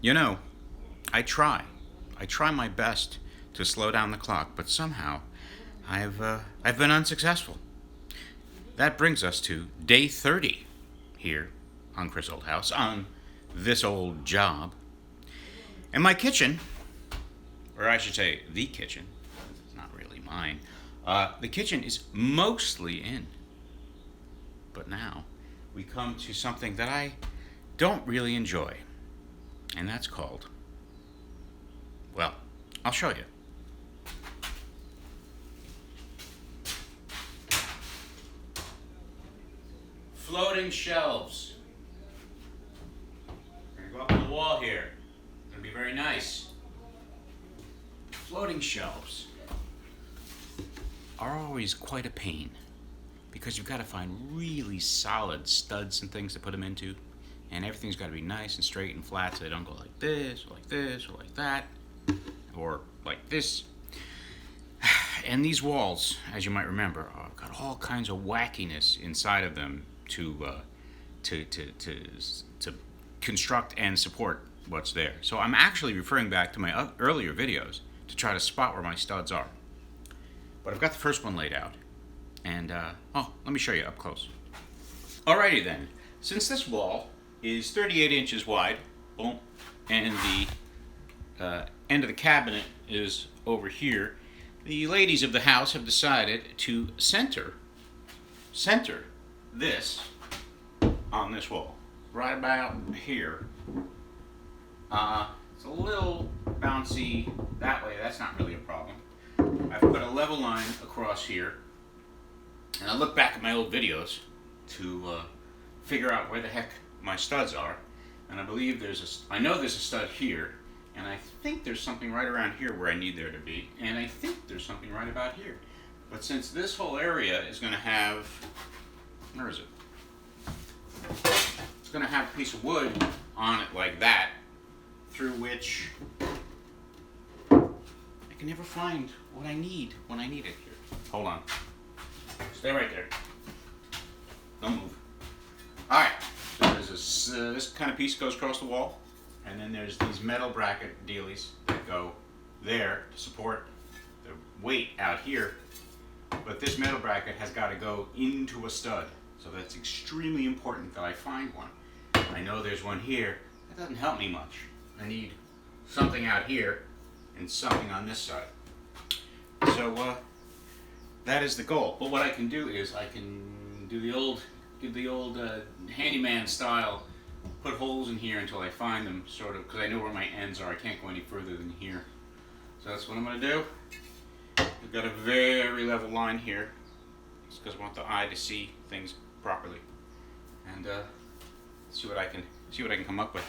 You know, I try. I try my best to slow down the clock, but somehow I've been unsuccessful. That brings us to day 30 here on Chris Old House on this old job. And my kitchen, or I should say the kitchen, it's not really mine. The kitchen is mostly in. But now we come to something that I don't really enjoy, and that's called, well, I'll show you. Floating shelves. We're gonna go up on the wall here. It's gonna be very nice. Floating shelves are always quite a pain because you've got to find really solid studs and things to put them into, and everything's got to be nice and straight and flat so they don't go like this or like this or like that or like this. And these walls, as you might remember, have got all kinds of wackiness inside of them to construct and support what's there. So I'm actually referring back to my earlier videos to try to spot where my studs are. But I've got the first one laid out, and let me show you up close. Alrighty then. Since this wall is 38 inches wide, boom, and the end of the cabinet is over here, the ladies of the house have decided to center this on this wall, right about here. It's a little bouncy that way. That's not really a problem. I've put a level line across here, and I look back at my old videos to figure out where the heck my studs are. And I believe I know there's a stud here, and I think there's something right around here where I need there to be, and I think there's something right about here. But since this whole area is going to have, where is it? It's going to have a piece of wood on it like that, through which I can never find what I need when I need it here. Hold on. Stay right there. Don't move. Alright, so there's this kind of piece goes across the wall, and then there's these metal bracket dealies that go there to support the weight out here. But this metal bracket has got to go into a stud, so that's extremely important that I find one. I know there's one here. That doesn't help me much. I need something out here and something on this side. So that is the goal. But what I can do is I can do the old handyman style, put holes in here until I find them, sort of, because I know where my ends are. I can't go any further than here. So that's what I'm going to do. I've got a very level line here. It's because I want the eye to see things properly. And see what I can come up with.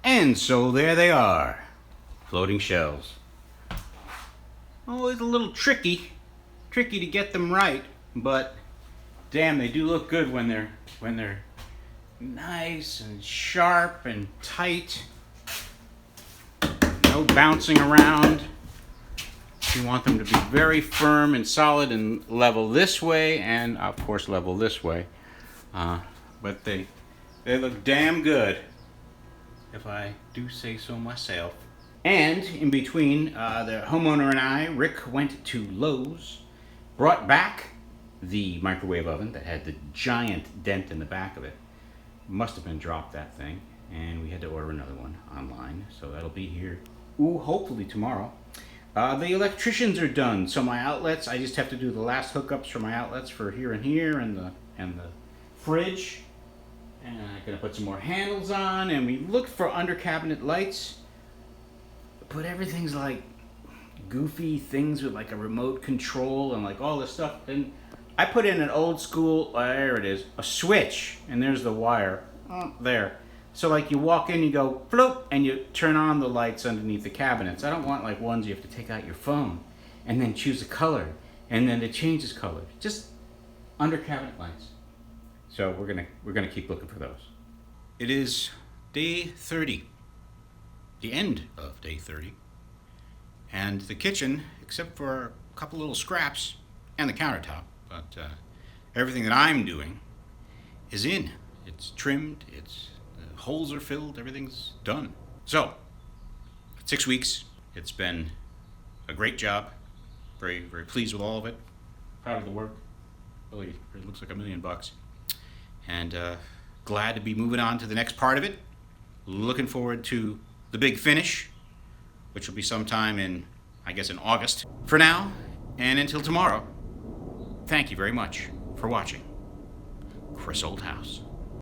And so there they are, floating shells. Always a little tricky to get them right, but damn, they do look good when they're nice and sharp and tight. No bouncing around. You want them to be very firm and solid and level this way, and of course level this way. But they look damn good, if I do say so myself. And in between, the homeowner and I, Rick, went to Lowe's, brought back the microwave oven that had the giant dent in the back of it. Must have been dropped, that thing, and we had to order another one online, so that'll be here, hopefully tomorrow. The electricians are done, so my outlets, I just have to do the last hookups for my outlets for here and here, and the fridge. And I'm gonna put some more handles on, and we looked for under cabinet lights, but everything's like goofy things with like a remote control and like all this stuff. And I put in an old school, there it is, a switch, and there's the wire, there. So like you walk in, you go floop, and you turn on the lights underneath the cabinets. I don't want like ones you have to take out your phone and then choose a color, and then it changes color. Just under cabinet lights. So we're gonna keep looking for those. It is day 30, the end of day 30, and the kitchen, except for a couple little scraps and the countertop, but everything that I'm doing is in. It's trimmed. The holes are filled. Everything's done. So 6 weeks. It's been a great job. Very, very pleased with all of it. Proud of the work. Really, it looks like $1 million. And glad to be moving on to the next part of it. Looking forward to the big finish, which will be sometime in, I guess, in August. For now, and until tomorrow, thank you very much for watching Chris Old House.